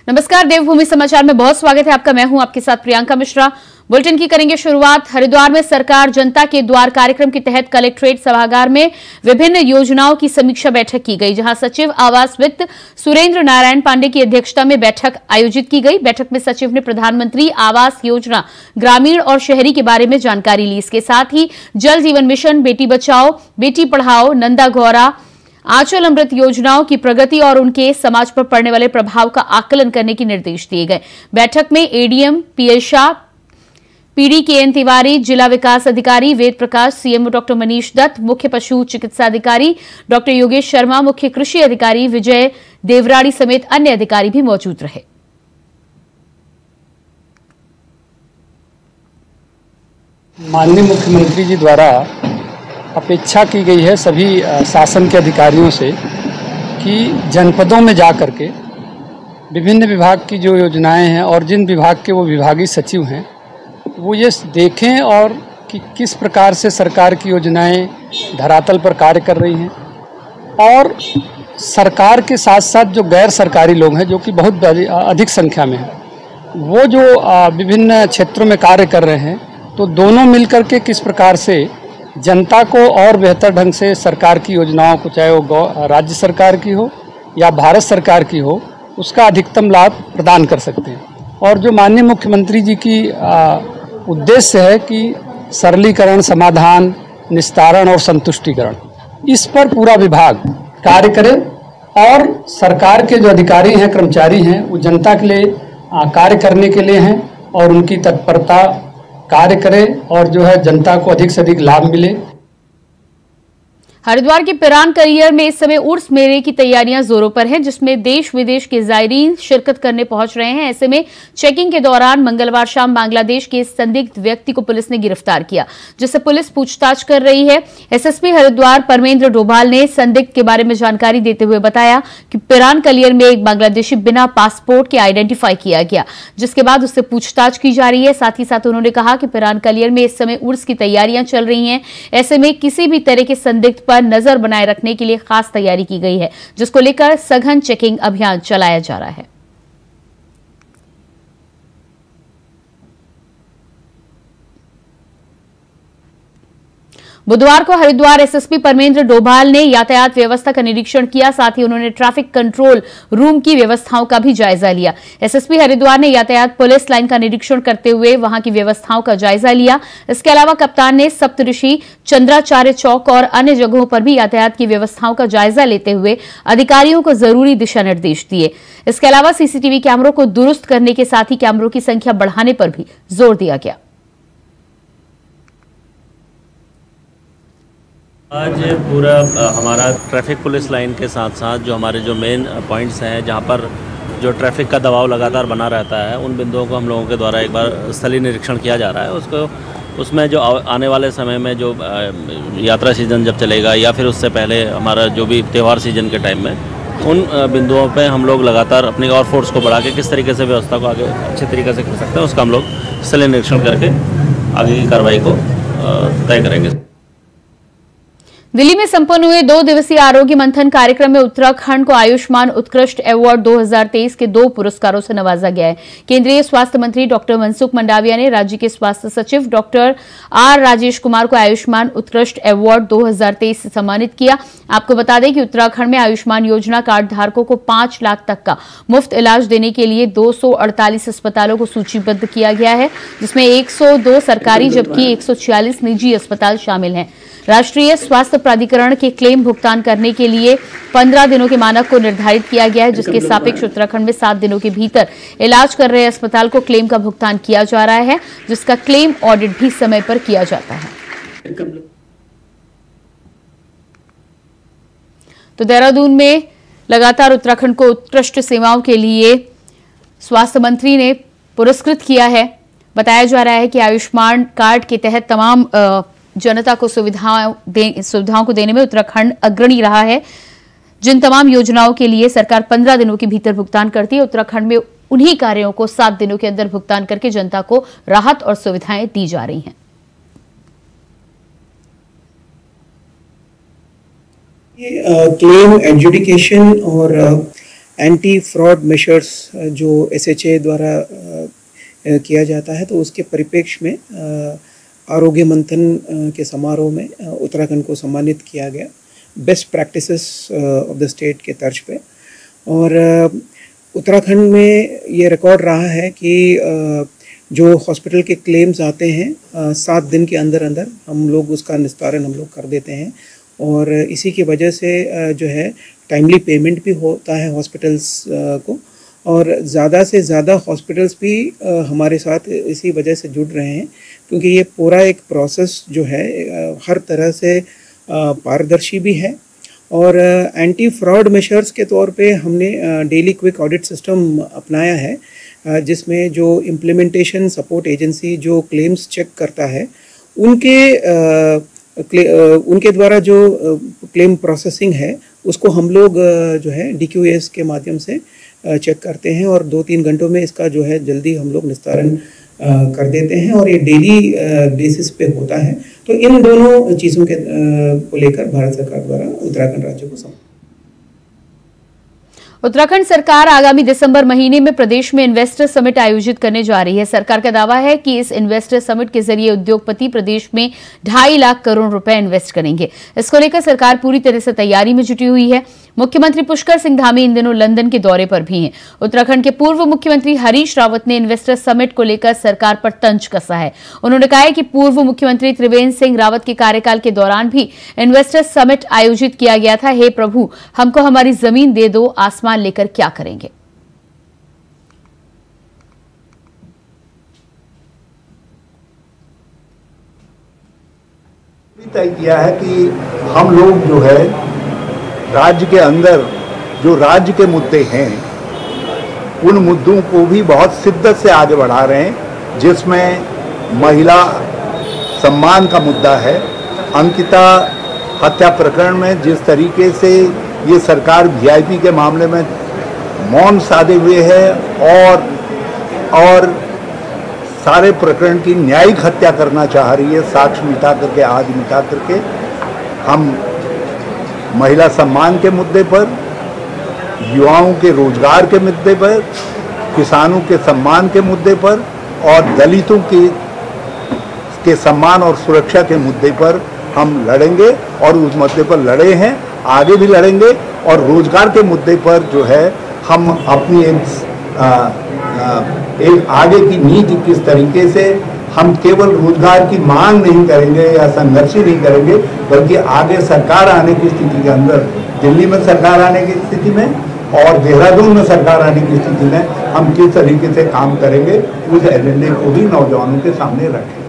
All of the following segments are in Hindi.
नमस्कार, देवभूमि समाचार में बहुत स्वागत है आपका। मैं हूं आपके साथ प्रियंका मिश्रा। बुलेटिन की करेंगे शुरुआत। हरिद्वार में सरकार जनता के द्वार कार्यक्रम के तहत कलेक्ट्रेट सभागार में विभिन्न योजनाओं की समीक्षा बैठक की गई, जहां सचिव आवास वित्त सुरेंद्र नारायण पांडे की अध्यक्षता में बैठक आयोजित की गई। बैठक में सचिव ने प्रधानमंत्री आवास योजना ग्रामीण और शहरी के बारे में जानकारी ली। इसके साथ ही जल जीवन मिशन, बेटी बचाओ बेटी पढ़ाओ, नंदा गौरा, आंचल अमृत योजनाओं की प्रगति और उनके समाज पर पड़ने वाले प्रभाव का आकलन करने के निर्देश दिए गए। बैठक में ADM PS Shah, PD KN Tiwari, जिला विकास अधिकारी वेद प्रकाश, सीएमओ डॉक्टर मनीष दत्त, मुख्य पशु चिकित्सा अधिकारी डॉक्टर योगेश शर्मा, मुख्य कृषि अधिकारी विजय देवराड़ी समेत अन्य अधिकारी भी मौजूद रहे। माननीय मुख्यमंत्री जी द्वारा अपेक्षा की गई है सभी शासन के अधिकारियों से कि जनपदों में जा कर के विभिन्न विभाग की जो योजनाएं हैं और जिन विभाग के वो विभागीय सचिव हैं वो ये देखें और कि किस प्रकार से सरकार की योजनाएं धरातल पर कार्य कर रही हैं, और सरकार के साथ साथ जो गैर सरकारी लोग हैं जो कि बहुत अधिक संख्या में हैं, वो जो विभिन्न क्षेत्रों में कार्य कर रहे हैं, तो दोनों मिलकर के किस प्रकार से जनता को और बेहतर ढंग से सरकार की योजनाओं को, चाहे वो राज्य सरकार की हो या भारत सरकार की हो, उसका अधिकतम लाभ प्रदान कर सकते हैं। और जो माननीय मुख्यमंत्री जी की उद्देश्य है कि सरलीकरण, समाधान, निस्तारण और संतुष्टिकरण, इस पर पूरा विभाग कार्य करे और सरकार के जो अधिकारी हैं, कर्मचारी हैं, वो जनता के लिए कार्य करने के लिए हैं और उनकी तत्परता कार्य करे और जो है जनता को अधिक से अधिक लाभ मिले। हरिद्वार के पिरान करियर में इस समय उर्स मेले की तैयारियां जोरों पर हैं, जिसमें देश विदेश के जायरीन शिरकत करने पहुंच रहे हैं। ऐसे में चेकिंग के दौरान मंगलवार शाम बांग्लादेश के संदिग्ध व्यक्ति को पुलिस ने गिरफ्तार किया, जिससे पुलिस पूछताछ कर रही है। एसएसपी हरिद्वार परमेंद्र डोभाल ने संदिग्ध के बारे में जानकारी देते हुए बताया कि पिरान कलियर में एक बांग्लादेशी बिना पासपोर्ट के आइडेंटिफाई किया गया, जिसके बाद उससे पूछताछ की जा रही है। साथ ही साथ उन्होंने कहा कि पिरान कलियर में इस समय उर्स की तैयारियां चल रही हैं। ऐसे में किसी भी तरह के संदिग्ध पर नजर बनाए रखने के लिए खास तैयारी की गई है, जिसको लेकर सघन चेकिंग अभियान चलाया जा रहा है। बुधवार को हरिद्वार एसएसपी परमेंद्र डोभाल ने यातायात व्यवस्था का निरीक्षण किया। साथ ही उन्होंने ट्रैफिक कंट्रोल रूम की व्यवस्थाओं का भी जायजा लिया। एसएसपी हरिद्वार ने यातायात पुलिस लाइन का निरीक्षण करते हुए वहां की व्यवस्थाओं का जायजा लिया। इसके अलावा कप्तान ने सप्तऋषि, चंद्राचार्य चौक और अन्य जगहों पर भी यातायात की व्यवस्थाओं का जायजा लेते हुए अधिकारियों को जरूरी दिशा निर्देश दिए। इसके अलावा सीसीटीवी कैमरों को दुरुस्त करने के साथ ही कैमरों की संख्या बढ़ाने पर भी जोर दिया गया। आज पूरा हमारा ट्रैफिक पुलिस लाइन के साथ साथ जो हमारे जो मेन पॉइंट्स हैं, जहां पर जो ट्रैफिक का दबाव लगातार बना रहता है, उन बिंदुओं को हम लोगों के द्वारा एक बार स्थलीय निरीक्षण किया जा रहा है। उसमें जो आने वाले समय में जो यात्रा सीज़न जब चलेगा या फिर उससे पहले हमारा जो भी त्यौहार सीजन के टाइम में, उन बिंदुओं पे हम लोग लगातार अपनी और फोर्स को बढ़ा के किस तरीके से व्यवस्था को आगे अच्छे तरीके से कर सकते हैं, उसका हम लोग स्थलीय निरीक्षण करके आगे की कार्रवाई को तय करेंगे। दिल्ली में संपन्न हुए 2 दिवसीय आरोग्य मंथन कार्यक्रम में उत्तराखंड को आयुष्मान उत्कृष्ट अवार्ड 2023 के 2 पुरस्कारों से नवाजा गया है। केंद्रीय स्वास्थ्य मंत्री डॉक्टर मनसुख मंडाविया ने राज्य के स्वास्थ्य सचिव डॉक्टर आर राजेश कुमार को आयुष्मान उत्कृष्ट अवार्ड 2023 से सम्मानित किया। आपको बता दें कि उत्तराखंड में आयुष्मान योजना कार्ड धारकों को 5 लाख तक का मुफ्त इलाज देने के लिए 248 अस्पतालों को सूचीबद्ध किया गया है, जिसमें 102 सरकारी जबकि 146 निजी अस्पताल शामिल हैं। राष्ट्रीय स्वास्थ्य प्राधिकरण के क्लेम भुगतान करने के लिए 15 दिनों के मानक को निर्धारित किया गया है, जिसके सापेक्ष उत्तराखंड में 7 दिनों के भीतर इलाज कर रहे अस्पताल को क्लेम का भुगतान किया जा रहा है, जिसका क्लेम ऑडिट भी समय पर किया जाता है। तो देहरादून में लगातार उत्तराखंड को उत्कृष्ट सेवाओं के लिए स्वास्थ्य मंत्री ने पुरस्कृत किया है। बताया जा रहा है कि आयुष्मान कार्ड के तहत तमाम जनता को सुविधाओं को देने में उत्तराखंड अग्रणी रहा है। जिन तमाम योजनाओं के लिए सरकार 15 दिनों के भीतर भुगतान करती है, उत्तराखंड में उन्हीं कार्यों को 7 दिनों के अंदर भुगतान करके जनता को राहत और सुविधाएं दी जा रही हैं। क्लेम एडजुडिकेशन और एंटी फ्रॉड मेजर्स जो SHA द्वारा किया जाता है, तो उसके परिप्रेक्ष्य में आरोग्य मंथन के समारोह में उत्तराखंड को सम्मानित किया गया best practices of the state के तर्ज पे। और उत्तराखंड में ये रिकॉर्ड रहा है कि जो हॉस्पिटल के क्लेम्स आते हैं 7 दिन के अंदर अंदर हम लोग उसका निस्तारण हम लोग कर देते हैं, और इसी की वजह से जो है टाइमली पेमेंट भी होता है हॉस्पिटल्स को, और ज़्यादा से ज़्यादा हॉस्पिटल्स भी हमारे साथ इसी वजह से जुड़ रहे हैं, क्योंकि ये पूरा एक प्रोसेस जो है हर तरह से पारदर्शी भी है। और एंटी फ्रॉड मेजर्स के तौर पे हमने डेली क्विक ऑडिट सिस्टम अपनाया है, जिसमें जो इम्प्लीमेंटेशन सपोर्ट एजेंसी जो क्लेम्स चेक करता है उनके द्वारा जो क्लेम प्रोसेसिंग है उसको हम लोग जो है DQAS के माध्यम से चेक करते हैं, और 2-3 घंटों में इसका जो है जल्दी हम लोग निस्तारण कर देते हैं, और ये डेली बेसिस पे होता है। तो इन दोनों चीज़ों के को लेकर भारत सरकार द्वारा उत्तराखंड राज्य को उत्तराखंड सरकार आगामी दिसंबर महीने में प्रदेश में इन्वेस्टर समिट आयोजित करने जा रही है। सरकार का दावा है कि इस इन्वेस्टर समिट के जरिए उद्योगपति प्रदेश में 2.5 लाख करोड़ रुपए इन्वेस्ट करेंगे। इसको लेकर सरकार पूरी तरह से तैयारी में जुटी हुई है। मुख्यमंत्री पुष्कर सिंह धामी इन दिनों लंदन के दौरे पर भी हैं। उत्तराखंड के पूर्व मुख्यमंत्री हरीश रावत ने इन्वेस्टर समिट को लेकर सरकार पर तंज कसा है। उन्होंने कहा है कि पूर्व मुख्यमंत्री त्रिवेंद्र सिंह रावत के कार्यकाल के दौरान भी इन्वेस्टर समिट आयोजित किया गया था। हे प्रभु, हमको हमारी जमीन दे दो, आसमान लेकर क्या करेंगे। तय किया है कि हम लोग जो है राज्य के अंदर जो राज्य के मुद्दे हैं उन मुद्दों को भी बहुत शिद्दत से आगे बढ़ा रहे हैं, जिसमें महिला सम्मान का मुद्दा है। अंकिता हत्या प्रकरण में जिस तरीके से ये सरकार VIP के मामले में मौन साधे हुए है और सारे प्रकरण की न्यायिक हत्या करना चाह रही है, साक्ष्य मिटा करके, आदि मिटा करके। हम महिला सम्मान के मुद्दे पर, युवाओं के रोजगार के मुद्दे पर, किसानों के सम्मान के मुद्दे पर और दलितों के सम्मान और सुरक्षा के मुद्दे पर हम लड़ेंगे, और उस मुद्दे पर लड़े हैं, आगे भी लड़ेंगे। और रोजगार के मुद्दे पर जो है हम अपनी एक आगे की नीति किस तरीके से हम केवल रोजगार की मांग नहीं करेंगे या संघर्ष ही नहीं करेंगे, बल्कि आगे सरकार आने की स्थिति के अंदर, दिल्ली में सरकार आने की स्थिति में और देहरादून में सरकार आने की स्थिति में हम किस तरीके से काम करेंगे, उस एजेंडे को भी नौजवानों के सामने रखें।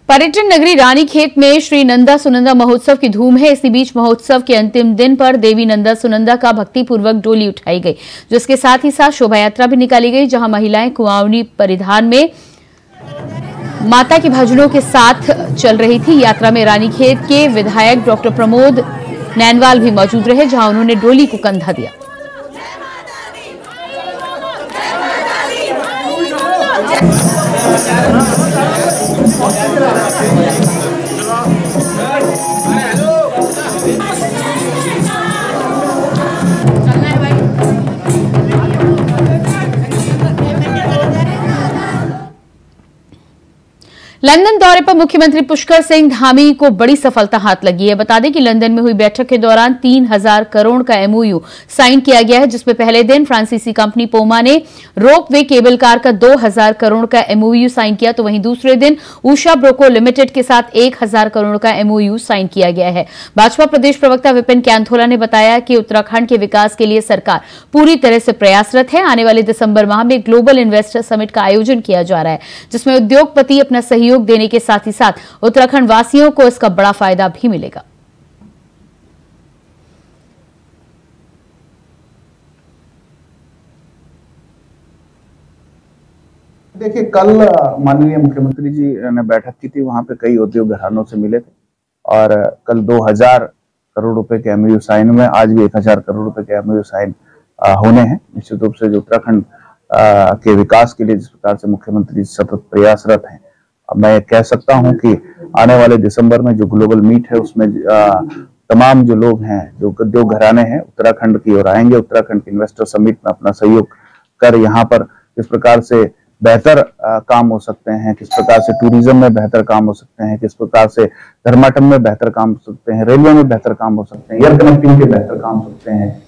पर्यटन नगरी रानीखेत में श्री नंदा सुनंदा महोत्सव की धूम है। इसी बीच महोत्सव के अंतिम दिन पर देवी नंदा सुनंदा का भक्तिपूर्वक डोली उठाई गई, जिसके साथ ही साथ शोभा यात्रा भी निकाली गई, जहां महिलाएं कुंवावनी परिधान में माता के भजनों के साथ चल रही थी। यात्रा में रानीखेत के विधायक डॉक्टर प्रमोद नैनवाल भी मौजूद रहे, जहां उन्होंने डोली को कंधा दिया। लंदन दौरे पर मुख्यमंत्री पुष्कर सिंह धामी को बड़ी सफलता हाथ लगी है। बता दें कि लंदन में हुई बैठक के दौरान 3000 करोड़ का MOU साइन किया गया है, जिसमें पहले दिन फ्रांसीसी कंपनी पोमा ने रोपवे केबल कार का 2000 करोड़ का MOU साइन किया, तो वहीं दूसरे दिन उषा ब्रोको लिमिटेड के साथ 1000 करोड़ का MOU साइन किया गया है। भाजपा प्रदेश प्रवक्ता विपिन कैंथोला ने बताया कि उत्तराखंड के विकास के लिए सरकार पूरी तरह से प्रयासरत है। आने वाले दिसंबर माह में ग्लोबल इन्वेस्टर समिट का आयोजन किया जा रहा है, जिसमें उद्योगपति अपना सहयोग देने के साथ ही साथ उत्तराखंड वासियों को इसका बड़ा फायदा भी मिलेगा। देखिए, कल माननीय मुख्यमंत्री जी ने बैठक की थी, वहां पे कई उद्योग घरानों से मिले थे और कल 2000 करोड़ रुपए के MOU साइन हुए। आज भी 1000 करोड़ रुपए के MOU साइन होने हैं। निश्चित रूप से जो उत्तराखंड के विकास के लिए जिस प्रकार से मुख्यमंत्री सतत प्रयासरत हैं, मैं कह सकता हूं कि आने वाले दिसंबर में जो ग्लोबल मीट है उसमें तमाम जो लोग हैं, जो उद्योग घराने हैं, उत्तराखंड की ओर आएंगे। उत्तराखंड के इन्वेस्टर समिट में अपना सहयोग कर यहाँ पर किस प्रकार से बेहतर काम हो सकते हैं, किस प्रकार से टूरिज्म में बेहतर काम हो सकते हैं, किस प्रकार से धर्माटम में बेहतर काम हो सकते हैं, रेलवे में बेहतर काम हो सकते हैं, एयर कनेक्टिंग के बेहतर काम हो सकते हैं।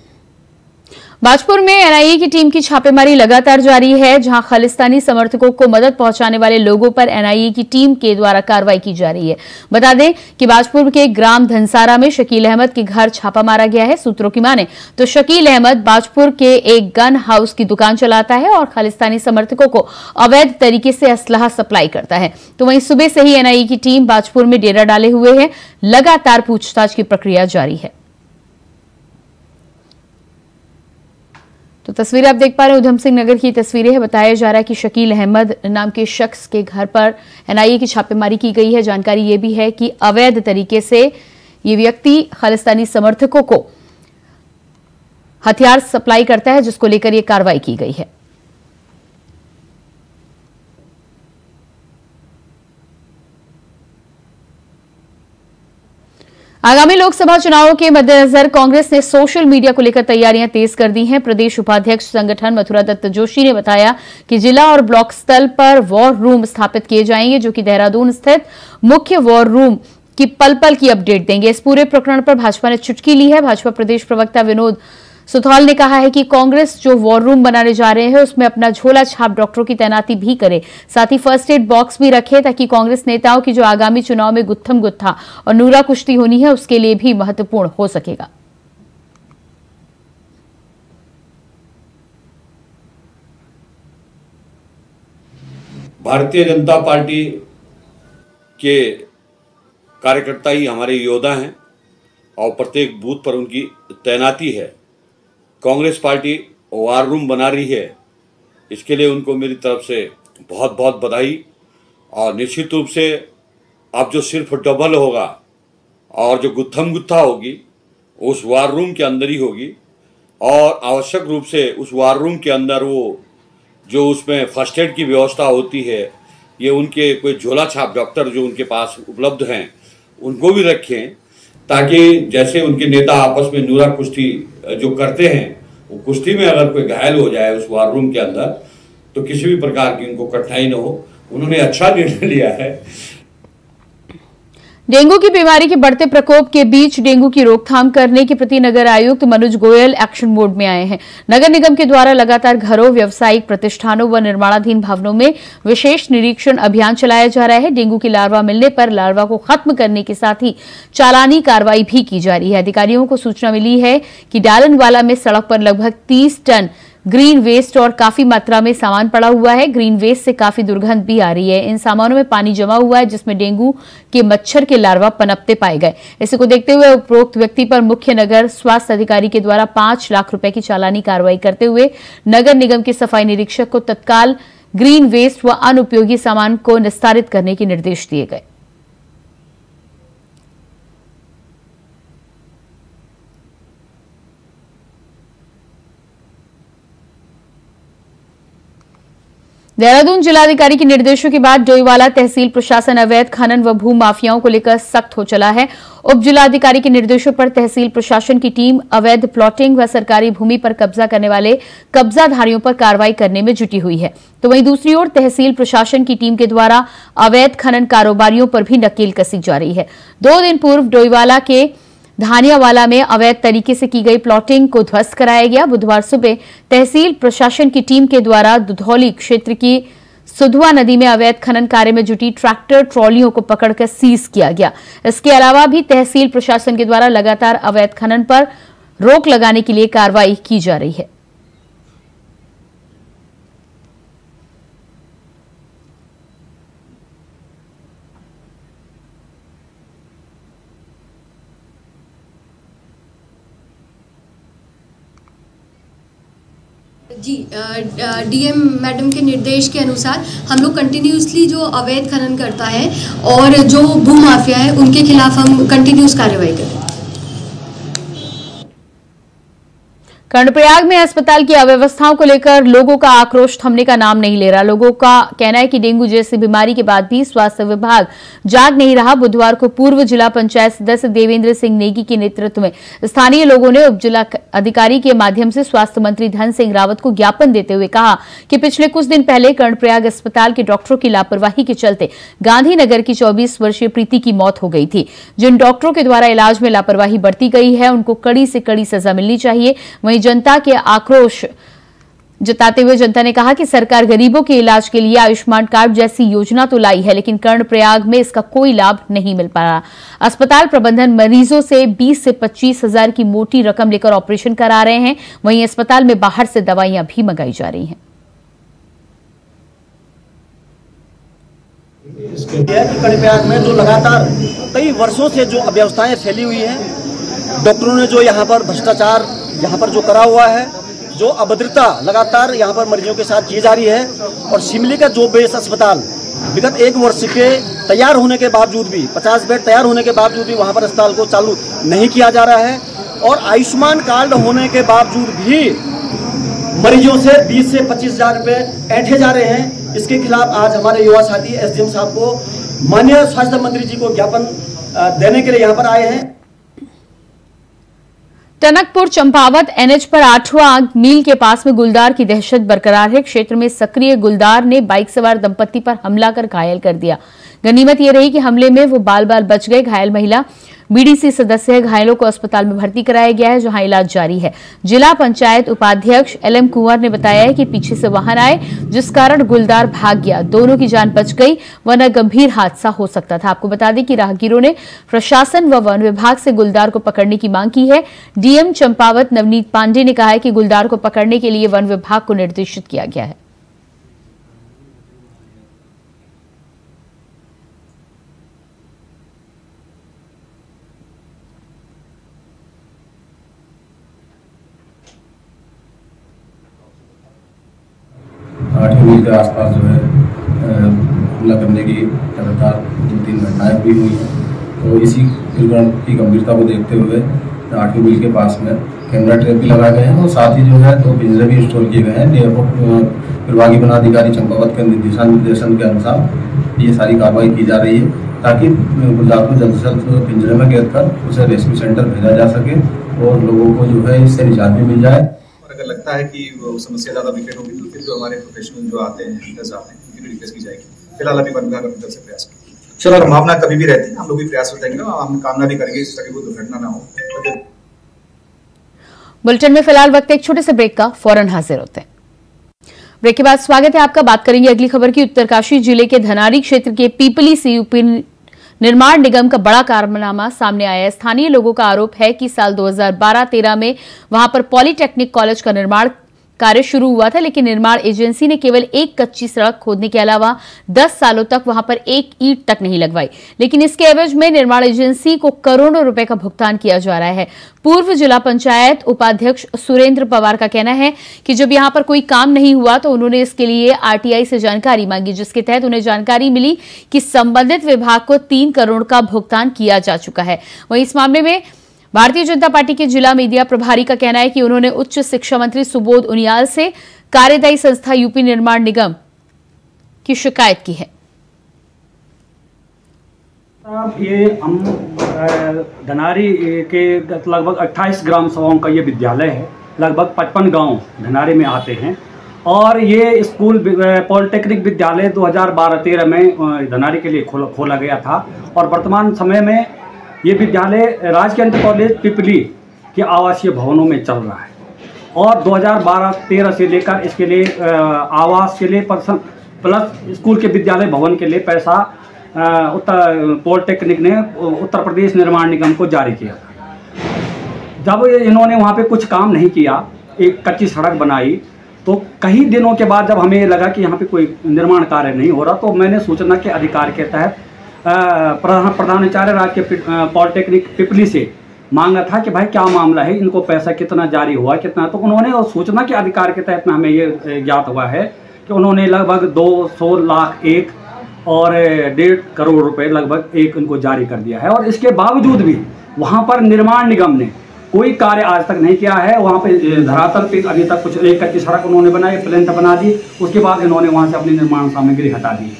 बाजपुर में एनआईए की टीम की छापेमारी लगातार जारी है, जहां खालिस्तानी समर्थकों को मदद पहुंचाने वाले लोगों पर एनआईए की टीम के द्वारा कार्रवाई की जा रही है। बता दें कि बाजपुर के ग्राम धनसारा में शकील अहमद के घर छापा मारा गया है। सूत्रों की माने तो शकील अहमद बाजपुर के एक गन हाउस की दुकान चलाता है और खालिस्तानी समर्थकों को अवैध तरीके से असलहा सप्लाई करता है। तो वहीं सुबह से ही एनआईए की टीम बाजपुर में डेरा डाले हुए है। लगातार पूछताछ की प्रक्रिया जारी है। तो तस्वीरें आप देख पा रहे हैं, उधम सिंह नगर की तस्वीरें हैं। बताया जा रहा है कि शकील अहमद नाम के शख्स के घर पर एनआईए की छापेमारी की गई है। जानकारी ये भी है कि अवैध तरीके से ये व्यक्ति खालिस्तानी समर्थकों को हथियार सप्लाई करता है, जिसको लेकर ये कार्रवाई की गई है। आगामी लोकसभा चुनावों के मद्देनजर कांग्रेस ने सोशल मीडिया को लेकर तैयारियां तेज कर दी हैं। प्रदेश उपाध्यक्ष संगठन मथुरा दत्त जोशी ने बताया कि जिला और ब्लॉक स्तर पर वॉर रूम स्थापित किए जाएंगे, जो कि देहरादून स्थित मुख्य वॉर रूम की पल पल की अपडेट देंगे। इस पूरे प्रकरण पर भाजपा ने चुटकी ली है। भाजपा प्रदेश प्रवक्ता विनोद सुथौल ने कहा है कि कांग्रेस जो वॉर रूम बनाने जा रहे हैं उसमें अपना झोला छाप डॉक्टरों की तैनाती भी करे, साथ ही फर्स्ट एड बॉक्स भी रखे, ताकि कांग्रेस नेताओं की जो आगामी चुनाव में गुत्थम गुत्था और नूरा कुश्ती होनी है उसके लिए भी महत्वपूर्ण हो सकेगा। भारतीय जनता पार्टी के कार्यकर्ता ही हमारे योद्धा हैं और प्रत्येक बूथ पर उनकी तैनाती है। कांग्रेस पार्टी वार रूम बना रही है, इसके लिए उनको मेरी तरफ से बहुत बहुत बधाई। और निश्चित रूप से अब जो सिर्फ डबल होगा और जो गुत्थम गुत्था होगी उस वार रूम के अंदर ही होगी, और आवश्यक रूप से उस वार रूम के अंदर वो जो उसमें फर्स्ट एड की व्यवस्था होती है, ये उनके कोई झोला छाप डॉक्टर जो उनके पास उपलब्ध हैं उनको भी रखें, ताकि जैसे उनके नेता आपस में नूरा कुश्ती जो करते हैं, वो कुश्ती में अगर कोई घायल हो जाए उस वार रूम के अंदर तो किसी भी प्रकार की उनको कठिनाई न हो। उन्होंने अच्छा निर्णय लिया है। डेंगू की बीमारी के बढ़ते प्रकोप के बीच डेंगू की रोकथाम करने के प्रति नगर आयुक्त मनोज गोयल एक्शन मोड में आए हैं। नगर निगम के द्वारा लगातार घरों, व्यावसायिक प्रतिष्ठानों व निर्माणाधीन भवनों में विशेष निरीक्षण अभियान चलाया जा रहा है। डेंगू की लार्वा मिलने पर लार्वा को खत्म करने के साथ ही चालानी कार्रवाई भी की जा रही है। अधिकारियों को सूचना मिली है कि डालनवाला में सड़क पर लगभग 30 टन ग्रीन वेस्ट और काफी मात्रा में सामान पड़ा हुआ है। ग्रीन वेस्ट से काफी दुर्गंध भी आ रही है। इन सामानों में पानी जमा हुआ है, जिसमें डेंगू के मच्छर के लार्वा पनपते पाए गए। इसी को देखते हुए उपरोक्त व्यक्ति पर मुख्य नगर स्वास्थ्य अधिकारी के द्वारा 5 लाख रुपए की चालानी कार्रवाई करते हुए नगर निगम के सफाई निरीक्षक को तत्काल ग्रीन वेस्ट व अनुपयोगी सामान को निस्तारित करने के निर्देश दिए गए। देहरादून जिलाधिकारी के निर्देशों के बाद डोईवाला तहसील प्रशासन अवैध खनन व भू माफियाओं को लेकर सख्त हो चला है। उप जिलाधिकारी के निर्देशों पर तहसील प्रशासन की टीम अवैध प्लॉटिंग व सरकारी भूमि पर कब्जा करने वाले कब्जाधारियों पर कार्रवाई करने में जुटी हुई है। तो वहीं दूसरी ओर तहसील प्रशासन की टीम के द्वारा अवैध खनन कारोबारियों पर भी नकेल कसी जा रही है। 2 दिन पूर्व डोईवाला के धानियावाला में अवैध तरीके से की गई प्लॉटिंग को ध्वस्त कराया गया। बुधवार सुबह तहसील प्रशासन की टीम के द्वारा दुधौली क्षेत्र की सुधवा नदी में अवैध खनन कार्य में जुटी ट्रैक्टर ट्रॉलियों को पकड़कर सीज किया गया। इसके अलावा भी तहसील प्रशासन के द्वारा लगातार अवैध खनन पर रोक लगाने के लिए कार्रवाई की जा रही है। जी डीएम मैडम के निर्देश के अनुसार हम लोग कंटिन्यूसली जो अवैध खनन करता है और जो भू माफिया है उनके खिलाफ हम कंटिन्यूस कार्रवाई करें। कर्णप्रयाग में अस्पताल की अव्यवस्थाओं को लेकर लोगों का आक्रोश थमने का नाम नहीं ले रहा। लोगों का कहना है कि डेंगू जैसी बीमारी के बाद भी स्वास्थ्य विभाग जाग नहीं रहा। बुधवार को पूर्व जिला पंचायत सदस्य देवेंद्र सिंह नेगी के नेतृत्व में स्थानीय लोगों ने उप जिला अधिकारी के माध्यम से स्वास्थ्य मंत्री धन सिंह रावत को ज्ञापन देते हुए कहा कि पिछले कुछ दिन पहले कर्णप्रयाग अस्पताल के डॉक्टरों की लापरवाही के चलते गांधीनगर की 24 वर्षीय प्रीति की मौत हो गई थी। जिन डॉक्टरों के द्वारा इलाज में लापरवाही बरती गई है उनको कड़ी से कड़ी सजा मिलनी चाहिए। वहीं जनता के आक्रोश जताते हुए जनता ने कहा कि सरकार गरीबों के इलाज के लिए आयुष्मान कार्ड जैसी योजना तो लाई है, लेकिन कर्णप्रयाग में इसका कोई लाभ नहीं मिल पा रहा। अस्पताल प्रबंधन मरीजों से 20 से 25 हजार की मोटी रकम लेकर ऑपरेशन करा रहे हैं। वहीं अस्पताल में बाहर से दवाइयां भी मंगाई जा रही हैं। कर्णप्रयाग में जो लगातार कई वर्षों से जो अव्यवस्थाएं फैली हुई हैं, डॉक्टरों ने जो यहाँ पर भ्रष्टाचार यहाँ पर जो करा हुआ है, जो अभद्रता लगातार यहाँ पर मरीजों के साथ की जा रही है, और शिमली का जो बेस अस्पताल विगत 1 वर्ष के तैयार होने के बावजूद भी 50 बेड तैयार होने के बावजूद भी वहाँ पर अस्पताल को चालू नहीं किया जा रहा है, और आयुष्मान कार्ड होने के बावजूद भी मरीजों से 20 से 25 हजार रुपये ऐंठे जा रहे हैं। इसके खिलाफ आज हमारे युवा साथी एसडीएम साहब को माननीय स्वास्थ्य मंत्री जी को ज्ञापन देने के लिए यहाँ पर आए हैं। टनकपुर चंपावत एनएच पर 8वां मील के पास में गुलदार की दहशत बरकरार है। क्षेत्र में सक्रिय गुलदार ने बाइक सवार दंपति पर हमला कर घायल कर दिया। गनीमत यह रही कि हमले में वो बाल बाल बच गए। घायल महिला बीडीसी सदस्य है। घायलों को अस्पताल में भर्ती कराया गया है, जहां इलाज जारी है। जिला पंचायत उपाध्यक्ष एलएम कुंवर ने बताया है कि पीछे से वाहन आए, जिस कारण गुलदार भाग गया। दोनों की जान बच गई, वरना गंभीर हादसा हो सकता था। आपको बता दें कि राहगीरों ने प्रशासन व वन विभाग से गुलदार को पकड़ने की मांग की है। डीएम चंपावत नवनीत पांडे ने कहा है कि गुलदार को पकड़ने के लिए वन विभाग को निर्देशित किया गया है। मील के आसपास जो है हमला करने की लगातार 2-3 घटनाएं भी हुई हैं। तो इसी प्रकरण की गंभीरता को देखते हुए 8वीं मील के पास में कैमरा ट्रैप भी लगाए गए हैं, और साथ ही जो है 2 पिंजरे भी इंस्टॉल किए गए हैं। विभागीय वनाधिकारी चंपावत के निर्देशन के अनुसार ये सारी कार्रवाई की जा रही है, ताकि गुलदार को जल्द से जल्द पिंजरे में कैद कर उसे रेस्क्यू सेंटर भेजा जा सके और लोगों को जो है इससे निजात भी मिल जाए। अगर लगता है कि वो समस्या ज़्यादा विकट होगी तो फिर जो हमारे प्रोफेशनल जो आते हैं लीडर्स आते हैं उनकी रिक्वेस्ट की जाएगी। फिलहाल अभी वन विभाग अपनी तरफ से प्रयास करेंगे। चलो, संभावना कभी भी रहती है, हम लोग भी प्रयास करेंगे, हम कामना भी करेंगे इस तरह की कोई दुर्घटना ना हो। बुलेटिन में फिलहाल वक्त एक छोटे से ब्रेक का, फौरन हाजिर होते हैं। ब्रेक के बाद स्वागत है आपका। बात करेंगे अगली खबर की। उत्तरकाशी जिले के धनारी क्षेत्र के पीपली से यूपी निर्माण निगम का बड़ा कारनामा सामने आया है। स्थानीय लोगों का आरोप है कि साल 2012-13 में वहां पर पॉलिटेक्निक कॉलेज का निर्माण कार्य शुरू हुआ था, लेकिन निर्माण एजेंसी ने केवल एक कच्ची सड़क खोदने के अलावा 10 सालों तक वहां पर एक ईंट तक नहीं लगवाई। लेकिन इसके एवज में निर्माण एजेंसी को करोड़ों रुपए का भुगतान किया जा रहा है। पूर्व जिला पंचायत उपाध्यक्ष सुरेंद्र पवार का कहना है कि जब यहां पर कोई काम नहीं हुआ तो उन्होंने इसके लिए आरटीआई से जानकारी मांगी, जिसके तहत उन्हें जानकारी मिली कि संबंधित विभाग को 3 करोड़ का भुगतान किया जा चुका है। वहीं इस मामले में भारतीय जनता पार्टी के जिला मीडिया प्रभारी का कहना है कि उन्होंने उच्च शिक्षा मंत्री सुबोध उनियाल से कार्यदायी संस्था यूपी निर्माण निगम की शिकायत की है। ये हम धनारी के लगभग 28 ग्राम सभाओं का ये विद्यालय है। लगभग 55 गांव धनारी में आते हैं, और ये स्कूल पॉलिटेक्निक विद्यालय 2012-13 में धनारी के लिए खोला गया था, और वर्तमान समय में ये विद्यालय राजकीय इंटर कॉलेज पिपली के आवासीय भवनों में चल रहा है। और 2012-13 से लेकर इसके लिए आवास के लिए प्लस स्कूल के विद्यालय भवन के लिए पैसा उत्तर पॉलिटेक्निक ने उत्तर प्रदेश निर्माण निगम को जारी किया था। जब इन्होंने वहाँ पे कुछ काम नहीं किया, एक कच्ची सड़क बनाई, तो कई दिनों के बाद जब हमें लगा कि यहाँ पे कोई निर्माण कार्य नहीं हो रहा, तो मैंने सूचना के अधिकार के तहत प्रधानाचार्य राजकीय पॉलिटेक्निक पिपली से मांगा था कि भाई क्या मामला है, इनको पैसा कितना जारी हुआ, कितना। तो उन्होंने, और सूचना के अधिकार के तहत में हमें ये ज्ञात हुआ है कि उन्होंने लगभग 200 लाख एक और 1.5 करोड़ रुपए लगभग एक उनको जारी कर दिया है। और इसके बावजूद भी वहाँ पर निर्माण निगम ने कोई कार्य आज तक नहीं किया है। वहाँ पे धरातल पे अभी तक कुछ एक कच्ची सड़क उन्होंने बनाई, प्लेंथ बना दी, उसके बाद इन्होंने वहाँ से अपनी निर्माण सामग्री हटा दी।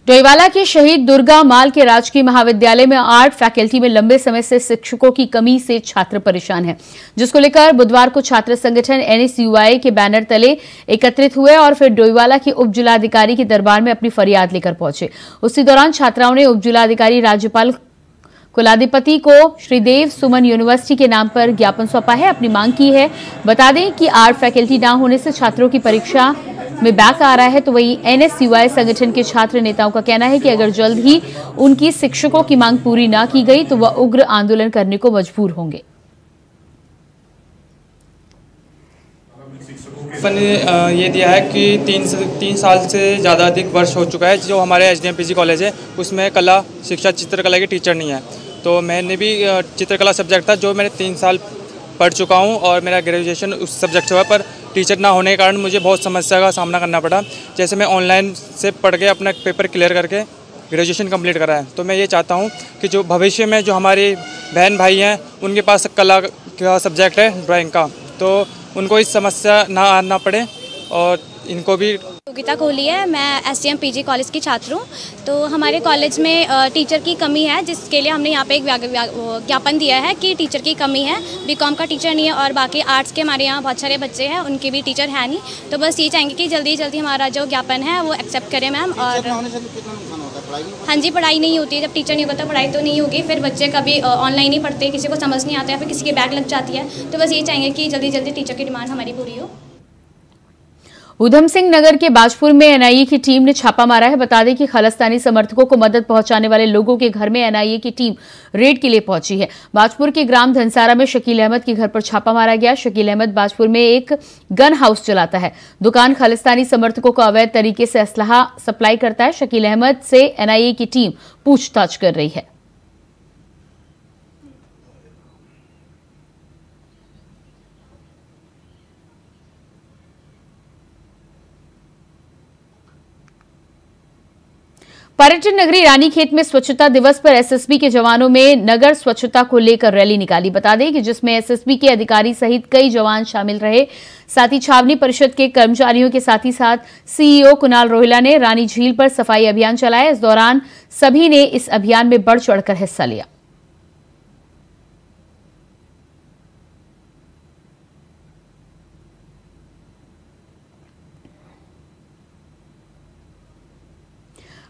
डोईवाला के शहीद दुर्गा माल के राजकीय महाविद्यालय में आर्ट फैकल्टी में लंबे समय से शिक्षकों की कमी से छात्र परेशान हैं, जिसको लेकर बुधवार को छात्र संगठन NSUI के बैनर तले एकत्रित हुए और फिर डोईवाला के उप जिलाधिकारी के दरबार में अपनी फरियाद लेकर पहुंचे। उसी दौरान छात्राओं ने उप जिलाधिकारी राज्यपाल कुलाधिपति को श्रीदेव सुमन यूनिवर्सिटी के नाम पर ज्ञापन सौंपा है, अपनी मांग की है। बता दें कि आर्ट फैकल्टी न होने से छात्रों की परीक्षा में बैक आ रहा है, तो वहीं NSUI संगठन के छात्र नेताओं का कहना है कि अगर जल्द ही उनकी शिक्षकों की मांग पूरी न की गई तो वह उग्र आंदोलन करने को मजबूर होंगे। ने ये दिया है कि 3 साल से ज़्यादा अधिक वर्ष हो चुका है जो हमारे SDM PG कॉलेज है उसमें कला शिक्षा चित्रकला के टीचर नहीं है। तो मैंने भी चित्रकला सब्जेक्ट था जो मैंने 3 साल पढ़ चुका हूँ और मेरा ग्रेजुएशन उस सब्जेक्ट से हुआ, पर टीचर ना होने के कारण मुझे बहुत समस्या का सामना करना पड़ा। जैसे मैं ऑनलाइन से पढ़ के अपना पेपर क्लियर करके ग्रेजुएशन कंप्लीट करा है। तो मैं ये चाहता हूँ कि जो भविष्य में जो हमारे बहन भाई हैं उनके पास कला का सब्जेक्ट है ड्राइंग का, तो उनको इस समस्या ना आना पड़े और इनको भी। योगिता कोहली है, मैं SDM PG कॉलेज की छात्र हूँ। तो हमारे कॉलेज में टीचर की कमी है, जिसके लिए हमने यहाँ पे एक ज्ञापन दिया है कि टीचर की कमी है। BCom का टीचर नहीं है और बाकी आर्ट्स के हमारे यहाँ बहुत सारे बच्चे हैं, उनके भी टीचर है नहीं। तो बस ये चाहेंगे कि जल्दी जल्दी हमारा जो ज्ञापन है वो एक्सेप्ट करें मैम। और हाँ जी, पढ़ाई नहीं होती है, जब टीचर नहीं होता पढ़ाई तो नहीं होगी। फिर बच्चे कभी ऑनलाइन ही पढ़ते, किसी को समझ नहीं आता है, फिर किसी की बैग लग जाती है। तो बस ये चाहेंगे कि जल्दी जल्दी टीचर की डिमांड हमारी पूरी हो। उधम सिंह नगर के बाजपुर में NIA की टीम ने छापा मारा है। बता दें कि खालिस्तानी समर्थकों को मदद पहुंचाने वाले लोगों के घर में NIA की टीम रेड के लिए पहुंची है। बाजपुर के ग्राम धनसारा में शकील अहमद के घर पर छापा मारा गया। शकील अहमद बाजपुर में एक गन हाउस चलाता है। दुकान खालिस्तानी समर्थकों को अवैध तरीके से असलहा सप्लाई करता है। शकील अहमद से NIA की टीम पूछताछ कर रही है। पर्यटन नगरी रानीखेत में स्वच्छता दिवस पर SSB के जवानों में नगर स्वच्छता को लेकर रैली निकाली। बता दें कि जिसमें SSB के अधिकारी सहित कई जवान शामिल रहे। साथ ही छावनी परिषद के कर्मचारियों के साथ ही साथ CEO कुणाल रोहिला ने रानी झील पर सफाई अभियान चलाया। इस दौरान सभी ने इस अभियान में बढ़ चढ़कर हिस्सा लिया।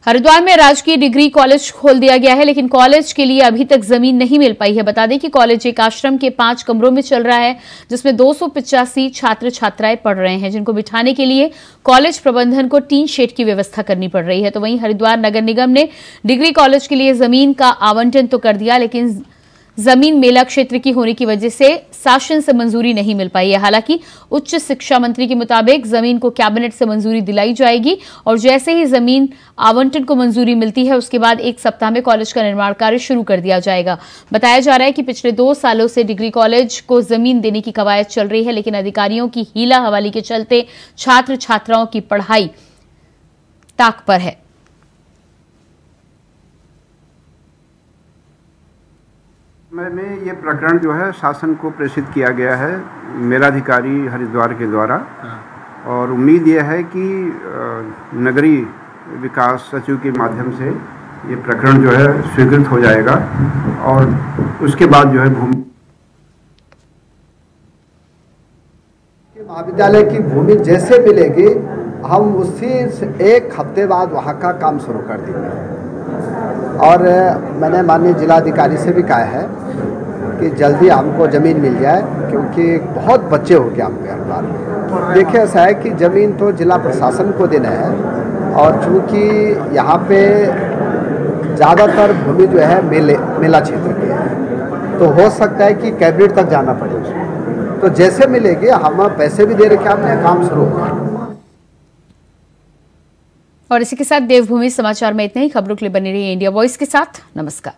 हरिद्वार में राजकीय डिग्री कॉलेज खोल दिया गया है, लेकिन कॉलेज के लिए अभी तक जमीन नहीं मिल पाई है। बता दें कि कॉलेज एक आश्रम के 5 कमरों में चल रहा है, जिसमें 285 छात्र छात्राएं पढ़ रहे हैं, जिनको बिठाने के लिए कॉलेज प्रबंधन को टीन शेड की व्यवस्था करनी पड़ रही है। तो वहीं हरिद्वार नगर निगम ने डिग्री कॉलेज के लिए जमीन का आवंटन तो कर दिया, लेकिन जमीन मेला क्षेत्र की होने की वजह से शासन से मंजूरी नहीं मिल पाई है। हालांकि उच्च शिक्षा मंत्री के मुताबिक जमीन को कैबिनेट से मंजूरी दिलाई जाएगी और जैसे ही जमीन आवंटन को मंजूरी मिलती है उसके बाद 1 सप्ताह में कॉलेज का निर्माण कार्य शुरू कर दिया जाएगा। बताया जा रहा है कि पिछले 2 सालों से डिग्री कॉलेज को जमीन देने की कवायद चल रही है, लेकिन अधिकारियों की हीला हवाली के चलते छात्र छात्राओं की पढ़ाई ताक पर है। में ये प्रकरण जो है शासन को प्रेषित किया गया है मेलाधिकारी हरिद्वार के द्वारा, और उम्मीद यह है कि नगरीय विकास सचिव के माध्यम से ये प्रकरण जो है स्वीकृत हो जाएगा और उसके बाद जो है भूमि महाविद्यालय की भूमि जैसे मिलेगी हम उसी 1 हफ्ते बाद वहाँ का काम शुरू कर देंगे। और मैंने माननीय जिलाधिकारी से भी कहा है कि जल्दी हमको ज़मीन मिल जाए, क्योंकि बहुत बच्चे हो गए हमको हरिद्वार में। देखिए ऐसा है कि ज़मीन तो जिला प्रशासन को देना है, और चूँकि यहाँ पे ज़्यादातर भूमि जो है मेला क्षेत्र की है, तो हो सकता है कि कैबिनेट तक जाना पड़े उसमें। तो जैसे मिलेगी हम पैसे भी दे रखे, हमने काम शुरू होगा। और इसी के साथ देवभूमि समाचार में इतना ही। खबरों के लिए बनी रही इंडिया वॉइस के साथ। नमस्कार।